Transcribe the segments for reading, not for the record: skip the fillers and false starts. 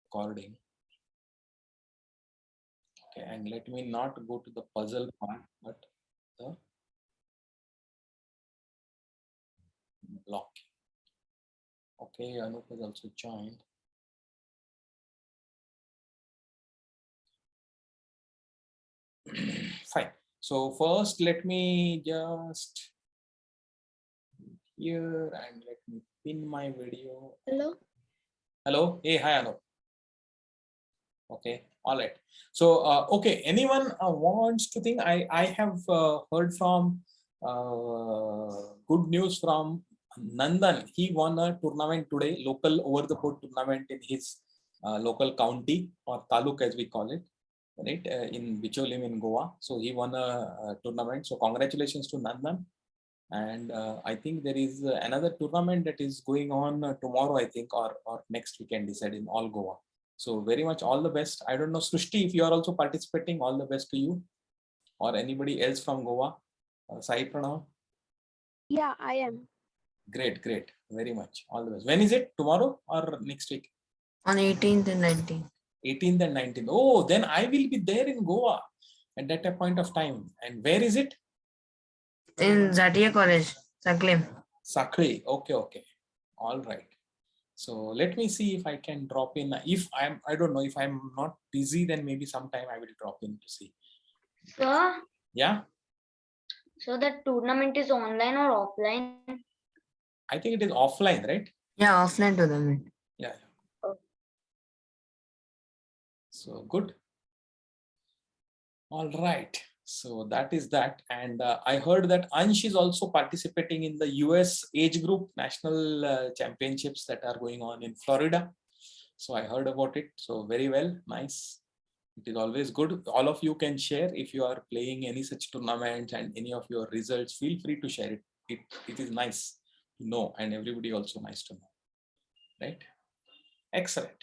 recording. Okay, and let me not go to the puzzle part, but the blocking. Okay, Anup has also joined. Fine. So first, let me just here and let me pin my video. Hello. Hello. Hey, hi, Anup. Okay. All right. So, okay. Anyone wants to think? I have heard from good news from Nandan. He won a tournament today, local over the board tournament in his local county or taluk as we call it, right? In Bicholim in Goa. So he won a tournament. So congratulations to Nandan. And I think there is another tournament that is going on tomorrow, I think, or next weekend, decided in all Goa. So very much all the best. I don't know, Srushti, if you are also participating, all the best to you or anybody else from Goa. Sai Pranav. Yeah, I am. Great, great. Very much. All the best. When is it? Tomorrow or next week? On 18th and 19th. 18th and 19th. Oh, then I will be there in Goa at that point of time. And where is it? In Zatia College, Saklim. Sakli. Okay, okay. All right. So let me see if I can drop in. If I don't know, if I'm not busy, then maybe sometime I will drop in to see. Sir, Yeah, so the tournament is online or offline? I think it is offline, right? Yeah, offline tournament. Yeah. Oh. So good. All right. So that is that. And I heard that Ansh is also participating in the US age group national championships that are going on in Florida. So I heard about it. So very well. Nice. It is always good. All of you can share if you are playing any such tournaments and any of your results. Feel free to share it. It is nice to know, and everybody also nice to know. Right? Excellent.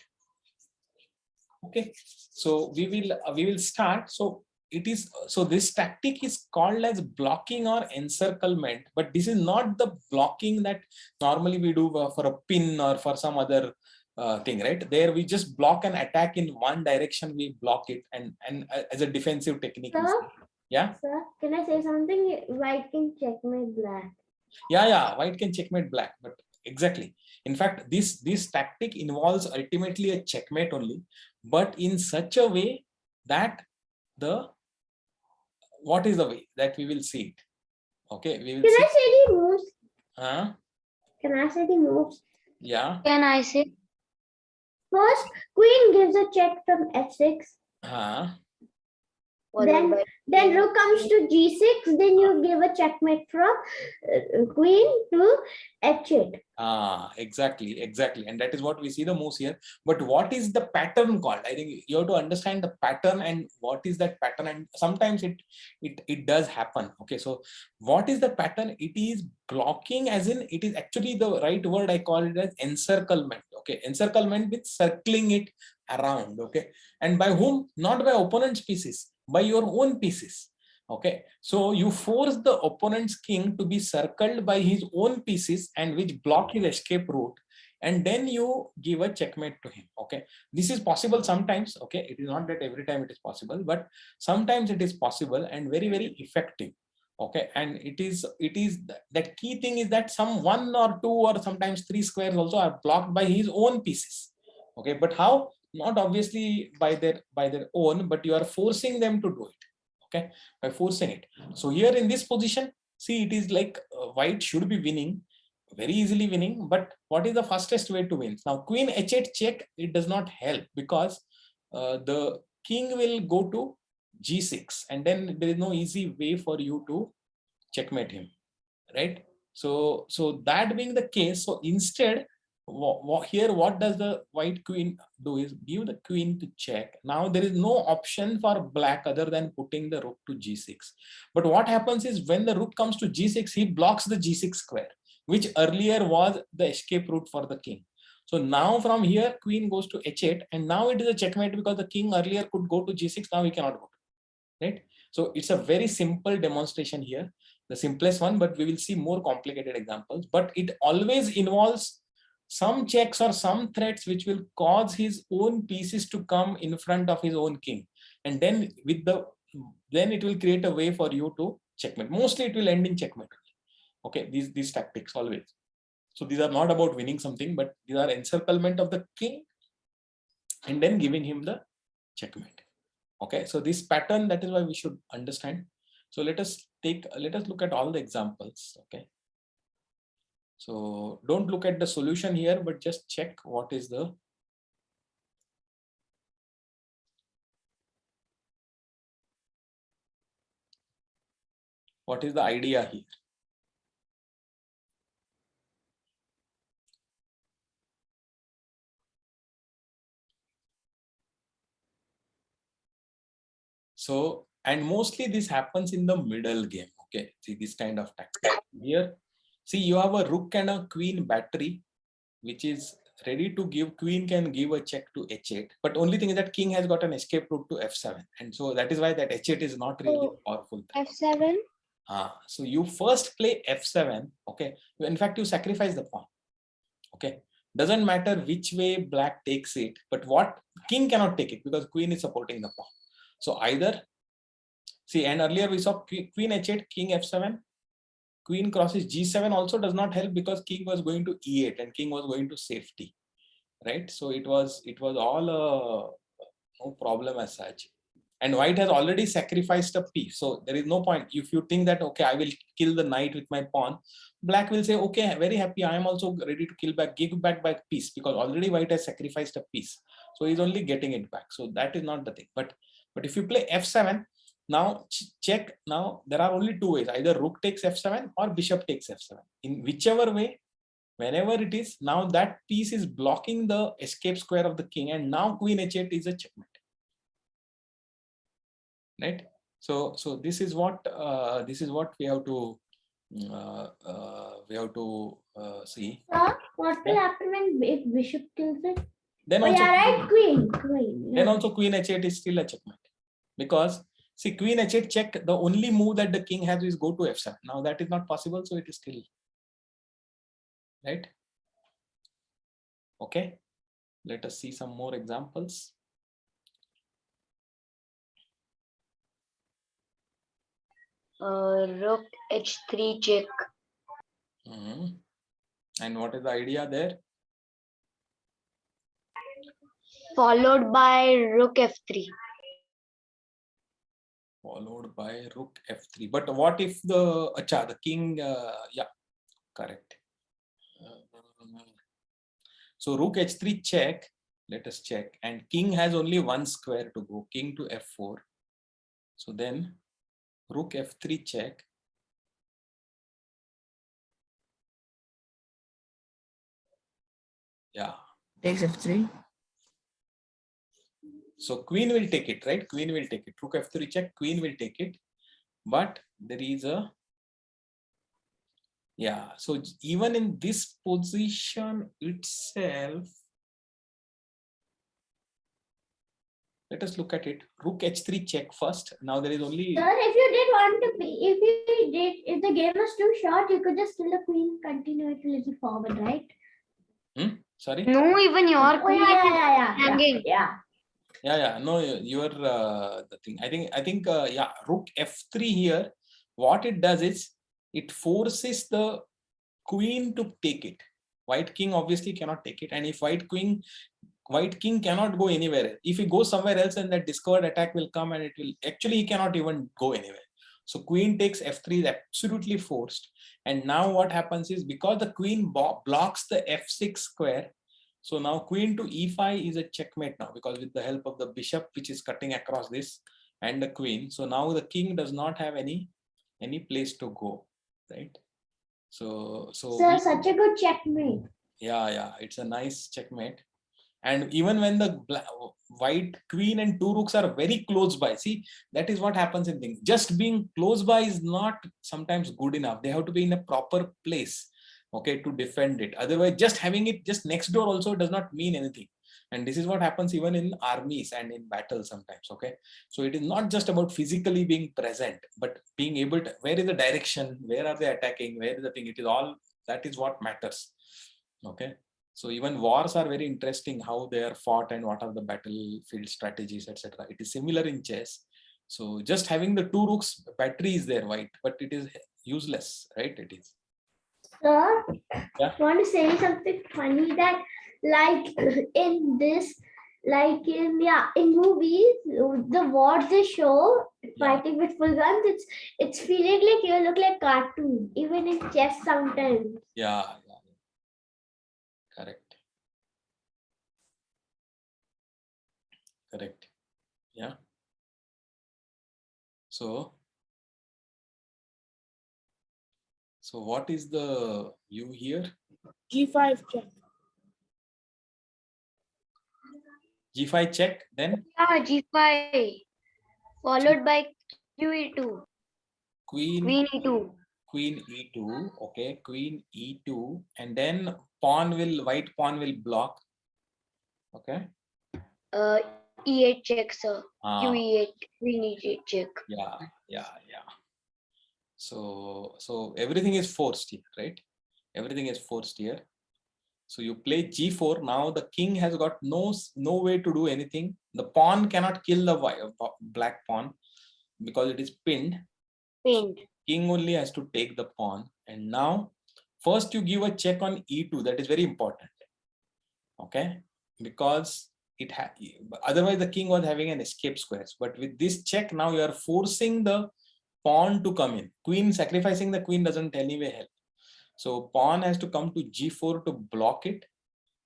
Okay. So we will start. So it is, so this tactic is called as blocking or encirclement, but this is not the blocking that normally we do for a pin or for some other thing, right? There we just block an attack in one direction, we block it, and as a defensive technique. Sir? Yeah. Sir, can I say something? White can checkmate black. Yeah, white can checkmate black, but exactly. In fact, this tactic involves ultimately a checkmate only, but in such a way that what is the way that we will see it? Okay, we will Can see. I say the moves? Huh? Can I say the moves? Yeah. Can I say? First, queen gives a check from f6. Huh? Then rook comes to g6. Then you give a checkmate from queen to h8. Exactly. And that is what we see the moves here. But what is the pattern called? I think you have to understand the pattern and what is that pattern. And sometimes it does happen. Okay, so what is the pattern? It is blocking, as in it is actually the right word. I call it as encirclement. Okay, encirclement with circling it around. Okay, and by whom? Not by opponent's pieces, by your own pieces. Okay, so you force the opponent's king to be circled by his own pieces and which block his escape route, and then you give a checkmate to him. Okay, this is possible sometimes. Okay, it is not that every time it is possible, but sometimes it is possible and very, very effective. Okay, and it is the key thing is that some one or two or sometimes three squares also are blocked by his own pieces. Okay, but how? Not obviously by their own, but you are forcing them to do it. Okay, by forcing it. So here in this position, see, it is like white should be winning, very easily winning, but what is the fastest way to win? Now queen h8 check, it does not help because the king will go to g6 and then there is no easy way for you to checkmate him, right? So that being the case, so instead here what does the white queen do is give the queen to check. Now there is no option for black other than putting the rook to g6, but what happens is when the rook comes to g6, he blocks the g6 square, which earlier was the escape route for the king. So now from here queen goes to h8 and now it is a checkmate because the king earlier could go to g6, now he cannot go, right? So it's a very simple demonstration here, the simplest one, but we will see more complicated examples. But it always involves some checks or some threats which will cause his own pieces to come in front of his own king, and then then it will create a way for you to checkmate. Mostly it will end in checkmate. Okay, these tactics always. So these are not about winning something, but these are encirclement of the king and then giving him the checkmate. Okay, so this pattern, that is why we should understand. So let us look at all the examples. Okay, so don't look at the solution here, but just check what is the idea here. So, and mostly this happens in the middle game. Okay, see this kind of tactic here. See, you have a rook and a queen battery, which is ready to give. Queen can give a check to h8, but only thing is that king has got an escape route to f7, and so that is why that h8 is not really powerful. F7. So you first play f7. Okay, in fact you sacrifice the pawn. Okay, doesn't matter which way black takes it, but what king cannot take it because queen is supporting the pawn. So either see, and earlier we saw queen h8, king f7, queen crosses g7 also does not help because king was going to e8 and king was going to safety, right? So it was all no problem as such. And white has already sacrificed a piece, so there is no point. If you think that okay, I will kill the knight with my pawn, black will say okay, very happy, I am also ready to give back by piece, because already white has sacrificed a piece, so he's only getting it back. So that is not the thing. But if you play f7, now check, now there are only two ways, either rook takes f7 or bishop takes f7. In whichever way, whenever it is, now that piece is blocking the escape square of the king, and now queen h8 is a checkmate, right? So this is what we have to see. Sir, what will happen when if bishop kills it? Then Oh also yeah, right, queen. then Yeah. also queen h8 is still a checkmate, because see, queen h8 check, the only move that the king has is go to f7. Now that is not possible, so it is still, right? Okay, let us see some more examples. Rook h3 check. And what is the idea there? Followed by rook f3. Followed by rook f3. But what if the king? Yeah, correct. So rook h3 check. Let us check. And king has only one square to go. King to f4. So then rook f3 check. Yeah. Takes f3. So queen will take it, right? Queen will take it. Rook f3 check. Queen will take it. But there is a, yeah. So even in this position itself, let us look at it. Rook h3 check first. Now there is only. Sir, if you did want to be, if the game was too short, you could just kill the queen, continue it a little forward, right? Sorry. No, even your Oh queen yeah, hanging. yeah. No, your the thing. I think yeah, rook f3 here. What it does is it forces the queen to take it. White king obviously cannot take it, and if white king cannot go anywhere. If he goes somewhere else, and that discovered attack will come, and it will actually, he cannot even go anywhere. So queen takes f3 is absolutely forced. And now what happens is, because the queen blocks the f6 square, so now queen to e5 is a checkmate now, because with the help of the bishop, which is cutting across this, and the queen, so now the king does not have any place to go, right? So Sir, such a good checkmate. yeah, it's a nice checkmate. And even when the white queen and two rooks are very close by, see, that is what happens in things. Just being close by is not sometimes good enough. They have to be in a proper place, okay, to defend it. Otherwise, just having it just next door also does not mean anything. And this is what happens even in armies and in battles sometimes, okay? So it is not just about physically being present, but being able to, where is the direction, where are they attacking, where is the thing, it is all, that is what matters, okay? So even wars are very interesting, how they are fought and what are the battlefield strategies, etc. It is similar in chess. So just having the 2 rooks, battery is there, white, but it is useless, right? It is. Sir, Yeah. want to say something funny that like in this, like in movies, the wars they show fighting with full guns, it's feeling like you look like cartoon, even in chess sometimes. Yeah. Correct. Correct. Yeah. So what is the view here? G5 check. G5 check, then Yeah, G5 followed by QE2. Queen E2. Queen E2. Okay, Queen E2, and then white pawn will block. Okay. E8 check, sir. Ah, QE8. Queen E8 check. yeah. So everything is forced here, right? Everything is forced here. So you play G4. Now the king has got no way to do anything. The pawn cannot kill the black pawn because it is pinned. Pinned. King only has to take the pawn. And now first you give a check on E2. That is very important. Okay, because otherwise the king was having an escape squares. But with this check, now you are forcing the pawn to come in. Queen, sacrificing the queen doesn't anyway help. So pawn has to come to G4 to block it.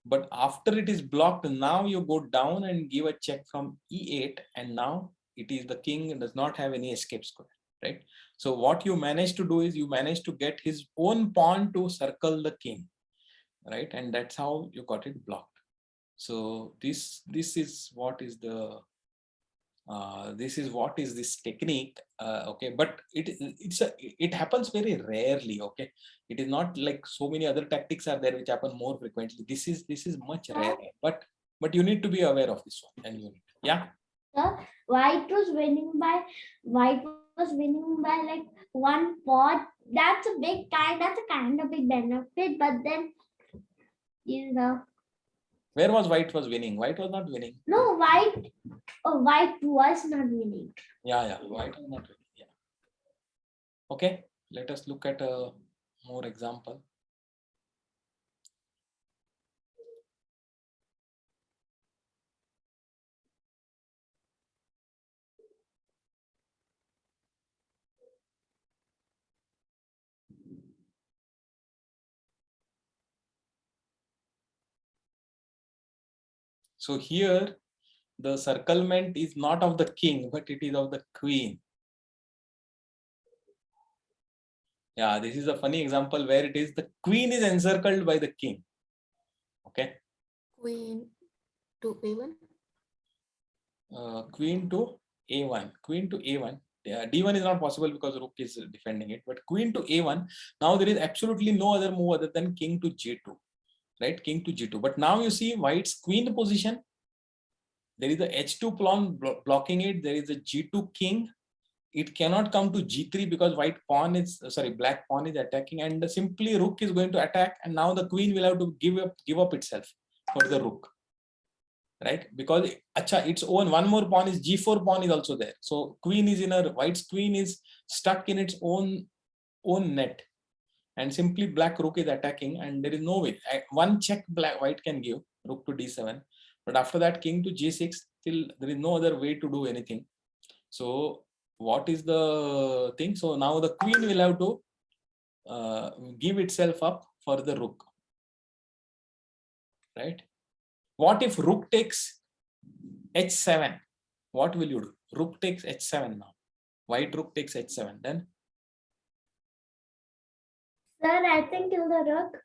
But after it is blocked, now you go down and give a check from E8, and now it is the king does not have any escape square, right? So what you manage to do is you manage to get his own pawn to circle the king, right? And that's how you got it blocked. So this is what is the this technique. Okay, but it happens very rarely. Okay, it is not like so many other tactics are there which happen more frequently. This is much rarer, but you need to be aware of this one, and you need, yeah. Sir, white was winning by like 1 pot. That's a kind of big benefit, but then Where was white was winning? White was not winning. no, white was not winning. Yeah, white was not winning. Yeah. Okay, let us look at a more example. So here the circlement is not of the king, but it is of the queen. Yeah, this is a funny example where it is the queen is encircled by the king. Okay. Queen to A1. Queen to A1. Queen to A1. Yeah, D1 is not possible because rook is defending it. But queen to A1. Now there is absolutely no other move other than king to G2. Right? King to G2. But now you see white's queen position. There is a H2 pawn blocking it. There is a G2 king. It cannot come to G3 because black pawn is attacking, and simply rook is going to attack, and now the queen will have to give up itself for the rook, right? Because its own one more pawn is G4 pawn is also there. So white's queen is stuck in its own net, and simply black rook is attacking, and there is no way. One check white can give, rook to D7, but after that king to G6, still there is no other way to do anything. So what is the thing? So now the queen will have to give itself up for the rook, right? What if rook takes H7? What will you do? Rook takes H7 now. White rook takes H7. Then? Sir, I think kill the rook.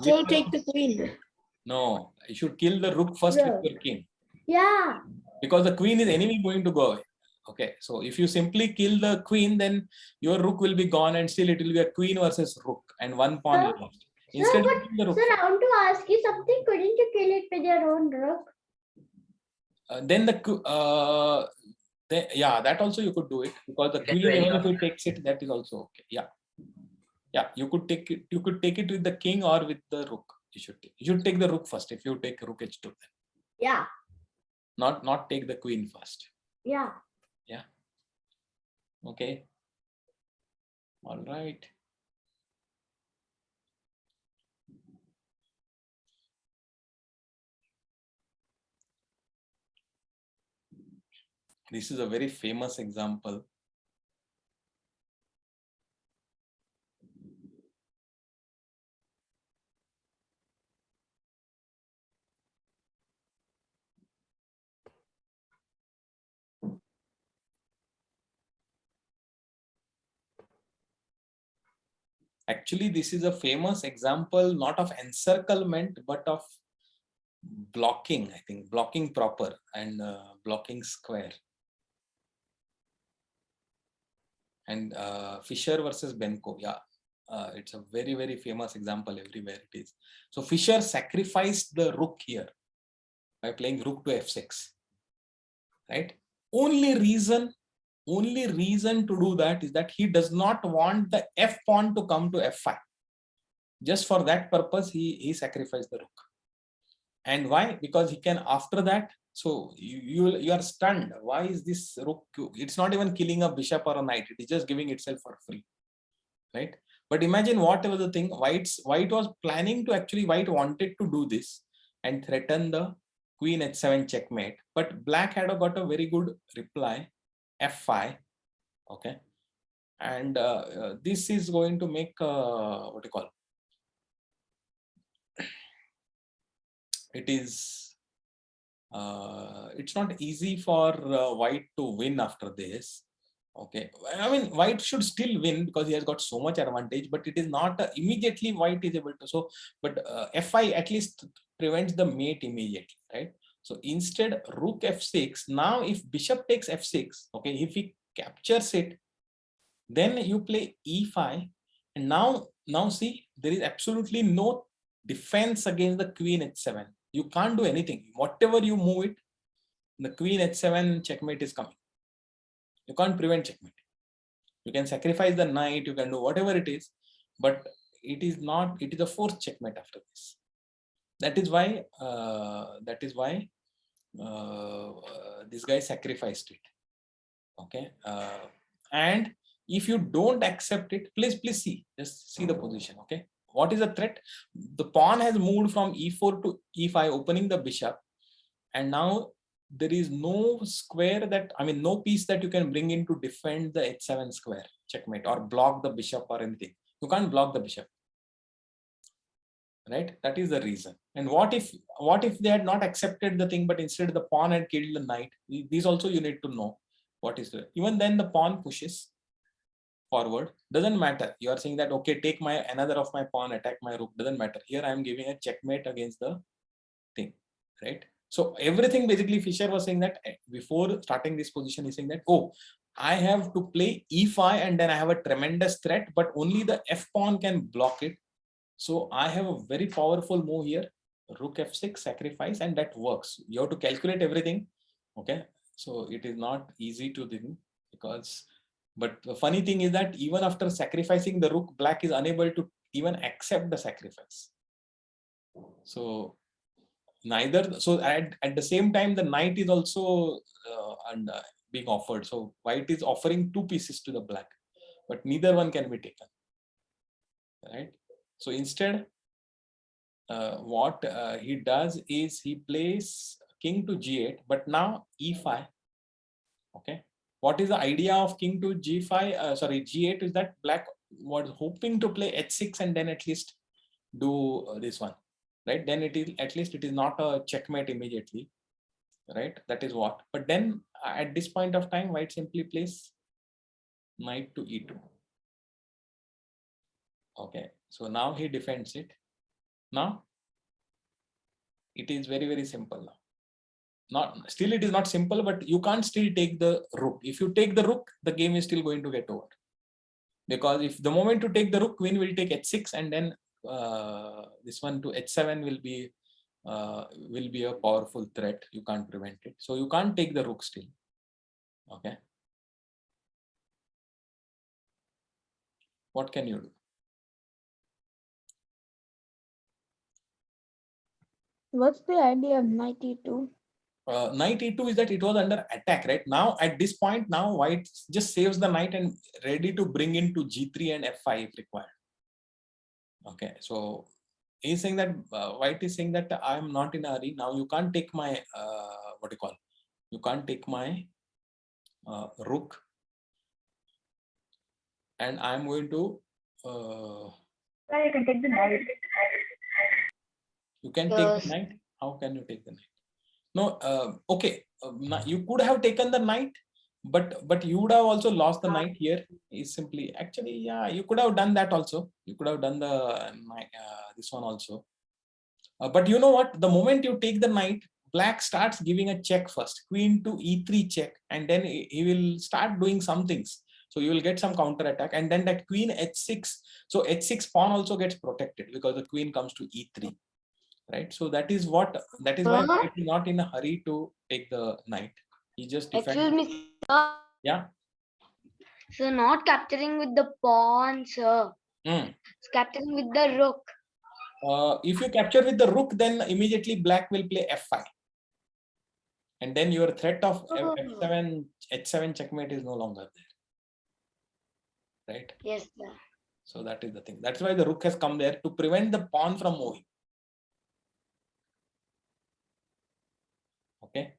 So take the queen. No, you should kill the rook first with your king. Yeah. Because the queen is anyway going to go away. Okay, so if you simply kill the queen, then your rook will be gone, and still it will be a queen versus rook, and one pawn is lost. Instead, Sir, I want to ask you something. Couldn't you kill it with your own rook? Then yeah, that also you could do it, because the queen, even if it takes it, that is also okay. Yeah, you could take it. You could take it with the king or with the rook. You should take the rook first. If you take rook h2, then Yeah. not take the queen first. Yeah. Okay. All right. This is a very famous example. Actually, this is a famous example, not of encirclement, but of blocking, I think, blocking proper and blocking square. And Fischer versus Benko, yeah, it's a very, very famous example everywhere it is. So Fischer sacrificed the rook here by playing rook to f6, right? Only reason to do that is that he does not want the f pawn to come to f5. Just for that purpose, he sacrificed the rook. And why? Because he can, after that, so you are stunned. Why is this rook? It's not even killing a bishop or a knight. It is just giving itself for free, right? But imagine whatever the thing, white was planning to actually, white wanted to do this and threaten the queen h7 checkmate. But black had got a very good reply, f5, okay? And this is going to make, what do you call, it is, it's not easy for white to win after this. Okay, I mean, white should still win because he has got so much advantage, but it is not immediately white is able to. So, but f5 at least prevents the mate immediately, right? So instead, rook f6. Now, if bishop takes f6, okay, if he captures it, then you play e5, and now see, there is absolutely no defense against the queen h7. You can't do anything. Whatever you move it, the queen h7 checkmate is coming. You can't prevent checkmate. You can sacrifice the knight, you can do whatever it is, but it is not, it is a forced checkmate after this. That is why this guy sacrificed it. Okay. And if you don't accept it, please see, just see the position. Okay. What is the threat? The pawn has moved from e4 to e5, opening the bishop, and now there is no square that, I mean, no piece that you can bring in to defend the h7 square checkmate or block the bishop or anything. You can't block the bishop, right? That is the reason. And what if they had not accepted the thing, but instead the pawn had killed the knight? These also you need to know what is the, even then the pawn pushes forward, doesn't matter. You are saying that, okay, take my another of my pawn, attack my rook, doesn't matter. Here I am giving a checkmate against the thing, right? So everything basically Fischer was saying that before starting this position, he's saying that, oh, I have to play e5 and then I have a tremendous threat, but only the f pawn can block it. So I have a very powerful move here, rook f6, sacrifice, and that works. You have to calculate everything, okay? So it is not easy to do because, but the funny thing is that even after sacrificing the rook, black is unable to even accept the sacrifice. So neither, so at the same time, the knight is also being offered. So white is offering two pieces to the black, but neither one can be taken, right? So instead, what he does is he plays king to g8, but now e5. Okay, what is the idea of king to g5? Sorry, g8 is that black was hoping to play h6 and then at least do this one, right? Then it is, at least it is not a checkmate immediately, right? That is what. But then at this point of time, white simply plays knight to e2. Okay, so now he defends it. Now it is very, very simple now. Not still, it is not simple, but you can't still take the rook. If you take the rook, the game is still going to get over, because if the moment you take the rook, queen will take h6, and then this one to h7 will be a powerful threat. You can't prevent it, so you can't take the rook still. Okay, what can you do? What's the idea of 92? Knight e2 is that it was under attack, right? Now at this point, now white just saves the knight and ready to bring into g3 and f5 if required. Okay, so he's saying that white is saying that I am not in a hurry. Now you can't take my what do you call? You can't take my rook, and I'm going to. You can take the knight. You can take Yes. the knight. How can you take the knight? No, okay. You could have taken the knight, but you would have also lost the knight here. Is simply actually, yeah, you could have done that also. You could have done the this one also. But you know what? The moment you take the knight, black starts giving a check first. Queen to e3 check, and then he will start doing some things. So you will get some counter attack, and then that queen h6. So h6 pawn also gets protected because the queen comes to e3. Right, so that is why white is not in a hurry to take the knight. He just defends. Excuse me, sir. Yeah. So not capturing with the pawn, sir. It's capturing with the rook. If you capture with the rook, then immediately black will play f5, and then your threat of f7 h7 checkmate is no longer there. Right. Yes, sir. So that is the thing. That's why the rook has come there to prevent the pawn from moving. Okay,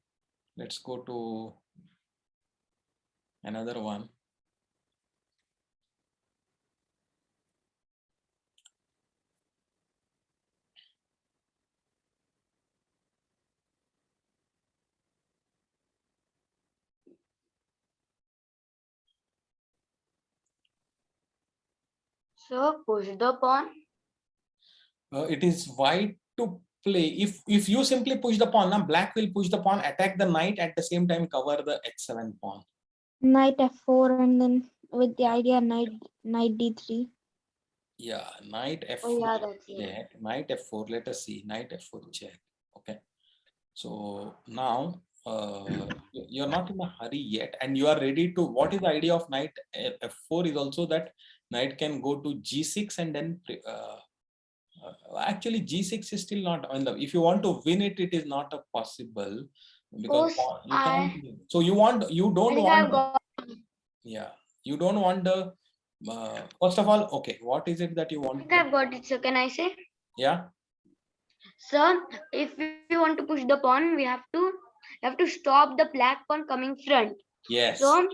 let's go to another one. So push the pawn. It is white to play. If you simply push the pawn, now black will push the pawn, attack the knight, at the same time cover the h7 pawn. Knight f4, and then with the idea knight d3. Yeah, knight f4. Oh yeah, that's it. Check. Knight f4. Let us see. Knight f4 check. Okay. So now you're not in a hurry yet, and you are ready to. What is the idea of knight f4 is also that knight can go to g6 and then. Actually, g6 is still not on the. If you want to win it, it is not a possible because Oh, you can't. So you don't want. Yeah, you don't want the. First of all, okay, what is it that you I want? think I've got it, sir. Can I say? Yeah. Sir, if we want to push the pawn, we have to stop the black pawn coming front. Yes. So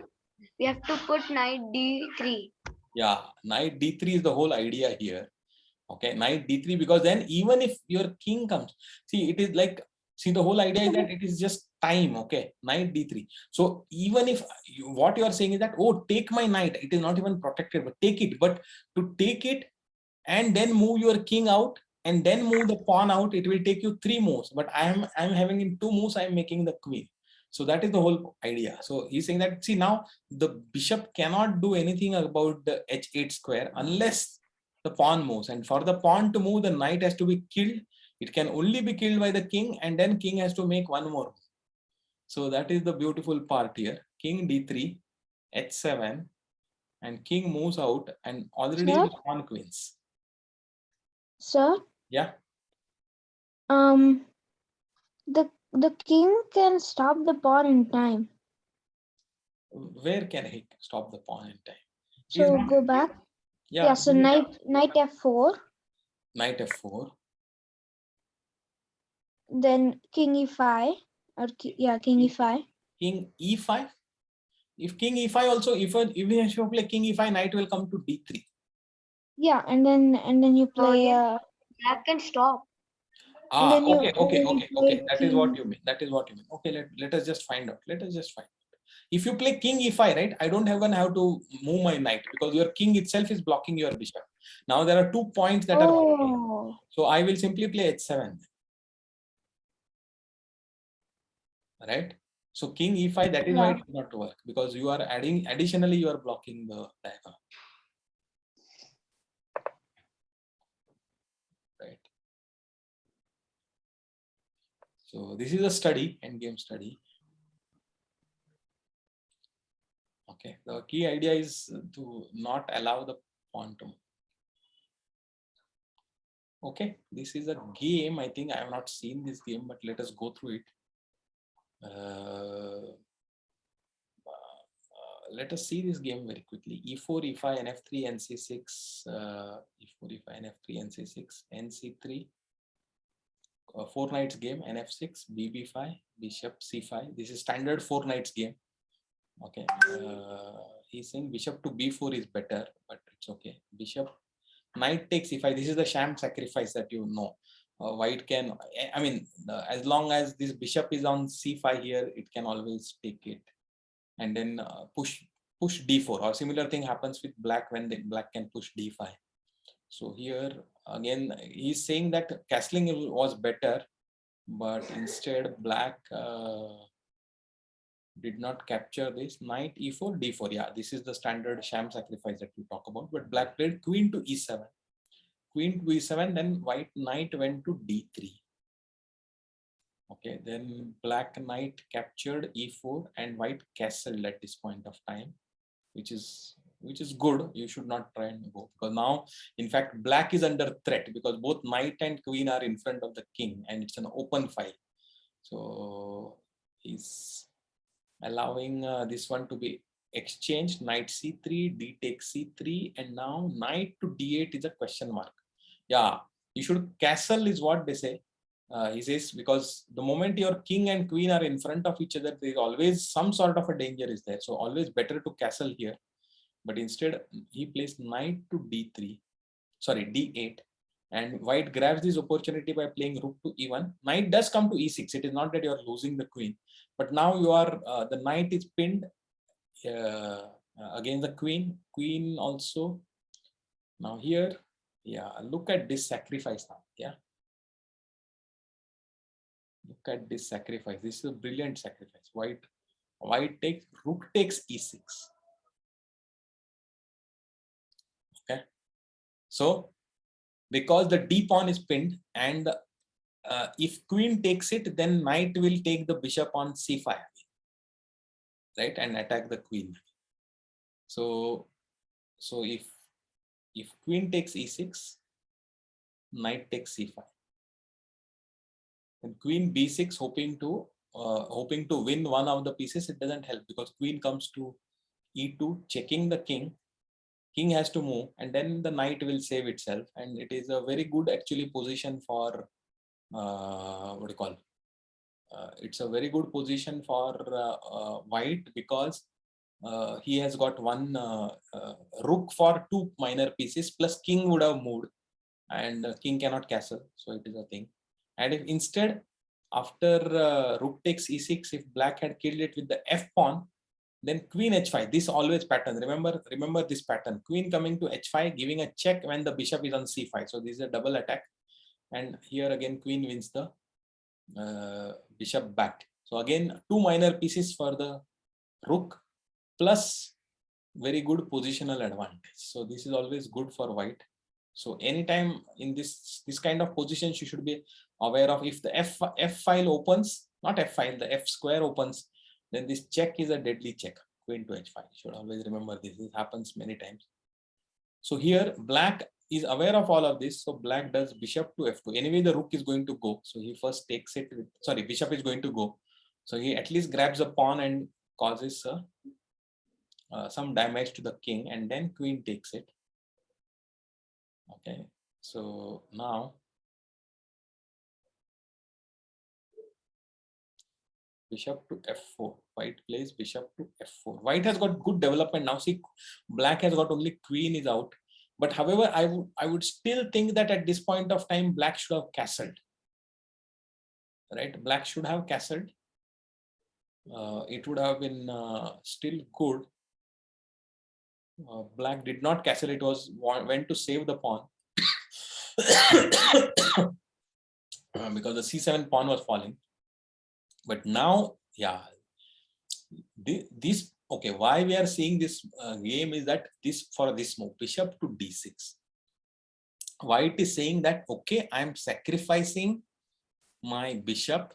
we have to put knight d3. Yeah, knight d3 is the whole idea here. Okay, knight d3, because then even if your king comes, see, it is like, see, the whole idea is that it is just time. Okay, knight d3. So even if what you are saying is that, oh, take my knight, it is not even protected, but take it. But to take it and then move your king out and then move the pawn out, it will take you 3 moves. But I'm having in 2 moves, I'm making the queen. So that is the whole idea. So he's saying that, see, now the bishop cannot do anything about the h8 square unless the pawn moves. And for the pawn to move, the knight has to be killed. It can only be killed by the king, and then king has to make one more. So that is the beautiful part here. King d3, h7, and king moves out, and already Sir? the pawn queens. Sir? Yeah. The king can stop the pawn in time. Where can he stop the pawn in time? So go back. Yeah. So knight f4. Knight f4. Then king e5. King e5. King e5. If king e5 also, even if you play king e5, knight will come to d3. Yeah, and then you play. Black can stop. Okay. That is what you mean. Okay, let us just find out. If you play king e5, right, I don't even have to move my knight because your king itself is blocking your bishop. Now there are 2 points that are. So I will simply play h7. Right? So king e5, that is why it does not work, because you are additionally you are blocking the diagonal. Right. So this is a study, endgame study. Okay, the key idea is to not allow the pawn to move. Okay, this is a game. I think I have not seen this game, but let us go through it. Let us see this game very quickly. E4, E5, NF3, NC6, E4, E5, NF3, NC6, NC3. 4 knights game, NF6, BB5, Bishop C5. This is standard 4 knights game. Okay, he's saying Bishop to B4 is better, but it's okay. Bishop, Knight takes E5. This is the sham sacrifice that you know. White can, I mean, as long as this Bishop is on C5 here, it can always take it, and then push D4. Or similar thing happens with Black when Black can push D5. So here again, he's saying that castling was better, but instead Black did not capture this. Knight E4, D4. Yeah, this is the standard sham sacrifice that we talk about. But Black played Queen to E7. Queen to E7, then White Knight went to D3. Okay, then Black Knight captured E4 and White castled at this point of time, which is good. You should not try and go, because now in fact Black is under threat because both Knight and Queen are in front of the king and it's an open file. So he's allowing this one to be exchanged. Knight C3, D takes C3, and now Knight to D8 is a question mark. Yeah, you should castle is what they say. He says, because the moment your king and queen are in front of each other, there is always some sort of a danger is there. So always better to castle here. But instead, he plays Knight to D3, sorry, D8. And White grabs this opportunity by playing Rook to E1. Knight does come to E6. It is not that you are losing the queen. But now you are, the Knight is pinned against the queen. Queen also. Now here, yeah, look at this sacrifice now. Yeah. Look at this sacrifice. This is a brilliant sacrifice. White takes, Rook takes E6. Okay. So, because the D pawn is pinned, and if queen takes it, then knight will take the bishop on C5, right, and attack the queen. So if queen takes E6, knight takes C5. And queen B6, hoping to win one of the pieces, it doesn't help because queen comes to E2, checking the king. King has to move, and then the knight will save itself, and it is a very good actually position for what do you call? It's a very good position for White because he has got one rook for 2 minor pieces, plus king would have moved, and king cannot castle, so it is a thing. And if instead, after rook takes E6, if Black had killed it with the F pawn, then queen H5, this always pattern. Remember this pattern. Queen coming to H5, giving a check when the bishop is on C5. So this is a double attack. And here again, queen wins the bishop back. So again, 2 minor pieces for the rook, plus very good positional advantage. So this is always good for White. So anytime in this kind of positions, you should be aware of, if the F file opens, not F file, the F square opens, then this check is a deadly check. Queen to H5. You should always remember this. This happens many times. So here Black is aware of all of this. So Black does bishop to F2. Anyway, the rook is going to go. So he first takes it with, sorry, bishop is going to go. So he at least grabs a pawn and causes some damage to the king, and then queen takes it. Okay, so now bishop to F4. White plays bishop to F4. White has got good development now. See, Black has got only queen is out. But however, I would still think that at this point of time, Black should have castled. Right? Black should have castled. It would have been still good. Black did not castle. It was went to save the pawn because the C7 pawn was falling. But now, yeah, this okay. Why we are seeing this game is that for this move, bishop to D6. White is saying that, okay, I am sacrificing my bishop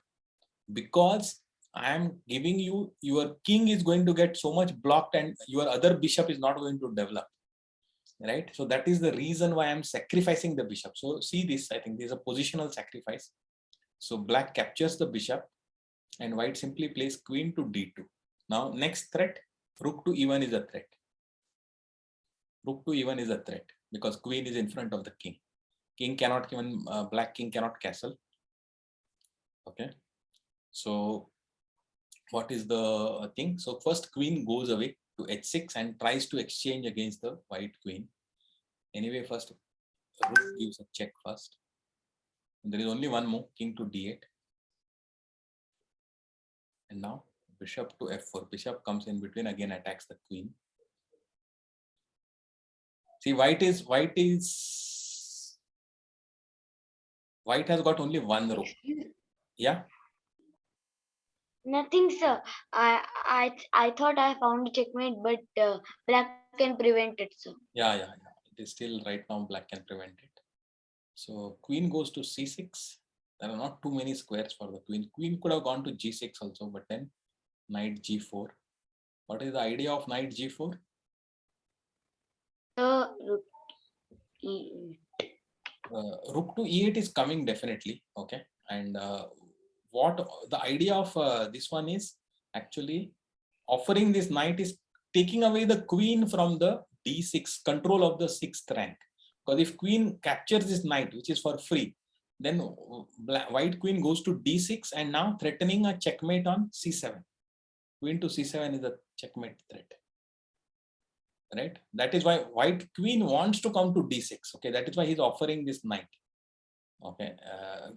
because I am giving you, your king is going to get so much blocked and your other bishop is not going to develop. right? So that is the reason why I'm sacrificing the bishop. So see this, I think there's a positional sacrifice. So black captures the bishop and white simply plays queen to d2. Now next threat, rook to e1 is a threat. Rook to e1 is a threat because queen is in front of the king. King cannot even, black king cannot castle. Okay. So what is the thing? So first queen goes away to h6 and tries to exchange against the white queen. Anyway, first rook gives a check first. And there is only one move, king to d8. And now bishop to f4. Bishop comes in between, again attacks the queen. See, white has got only one rook. Yeah. Nothing, sir. I thought I found a checkmate, but black can prevent it, sir. Yeah. It is still right now black can prevent it. So queen goes to c6. There are not too many squares for the queen. Queen could have gone to g6 also, but then knight g4. What is the idea of knight g4? Rook to e8 is coming definitely. Okay. And what the idea of this one is actually offering this knight is taking away the queen from the d6 control of the 6th rank. Because if queen captures this knight, which is for free, then white queen goes to d6 and now threatening a checkmate on c7. Queen to c7 is a checkmate threat. Right? That is why white queen wants to come to d6. Okay, that is why he's offering this knight. Okay,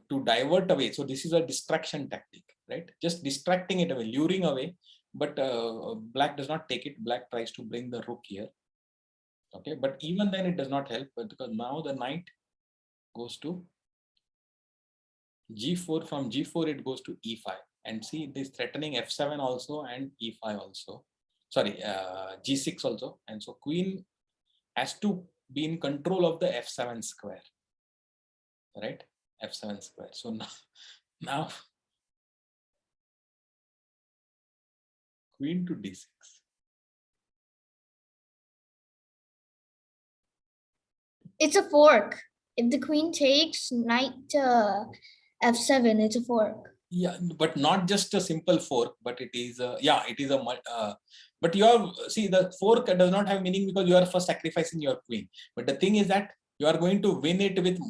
to divert away. So this is a distraction tactic, right? Just distracting it away, luring away. But black does not take it. Black tries to bring the rook here. Okay, but even then it does not help, because now the knight goes to g4. From g4 it goes to e5, and see this threatening f7 also and e5 also. Sorry, g6 also, and so queen has to be in control of the f7 square, right? F7 square. So now queen to d6. It's a fork. If the queen takes knight f7, it's a fork. Yeah, but not just a simple fork, but it is a, yeah, it is a but you are, see, the fork does not have meaning because you are first sacrificing your queen. But the thing is that you are going to win it with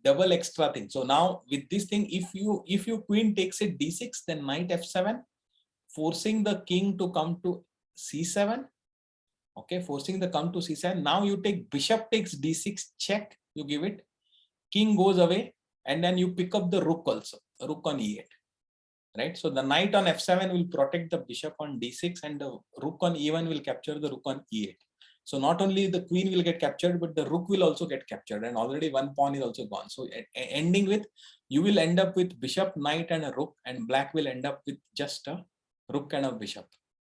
double extra thing. So now with this thing, if your queen takes it d6, then knight f7, forcing the king to come to c7. Okay, forcing the come to c7. Now you take bishop takes d6 check, you give it, king goes away, and then you pick up the rook also, rook on e8, right? So the knight on f7 will protect the bishop on d6, and the rook on e1 will capture the rook on e8. So not only the queen will get captured, but the rook will also get captured, and already one pawn is also gone. So ending with, you will end up with bishop, knight, and a rook, and black will end up with just a rook and a bishop.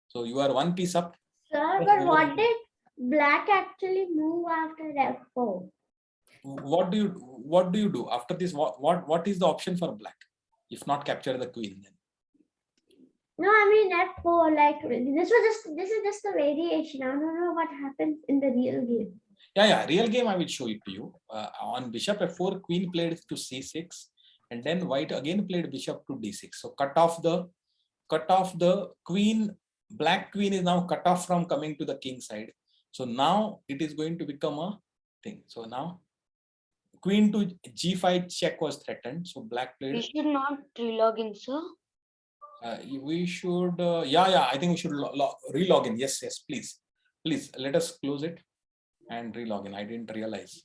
So you are one piece up. Sir, but what did black actually move after f4? What do you do after this? What is the option for black if not capture the queen? Then No, I mean f4. Like this is just a variation. I don't know what happens in the real game. yeah, real game I will show it to you. On bishop f4, queen played to c6, and then white again played bishop to d6. So cut off the queen. Black queen is now cut off from coming to the king side. So now it is going to become a thing. So now queen to g5 check was threatened. So black played. We should not relog in, sir. We should, yeah, I think we should relog in. Yes, please let us close it and relog in. I didn't realize.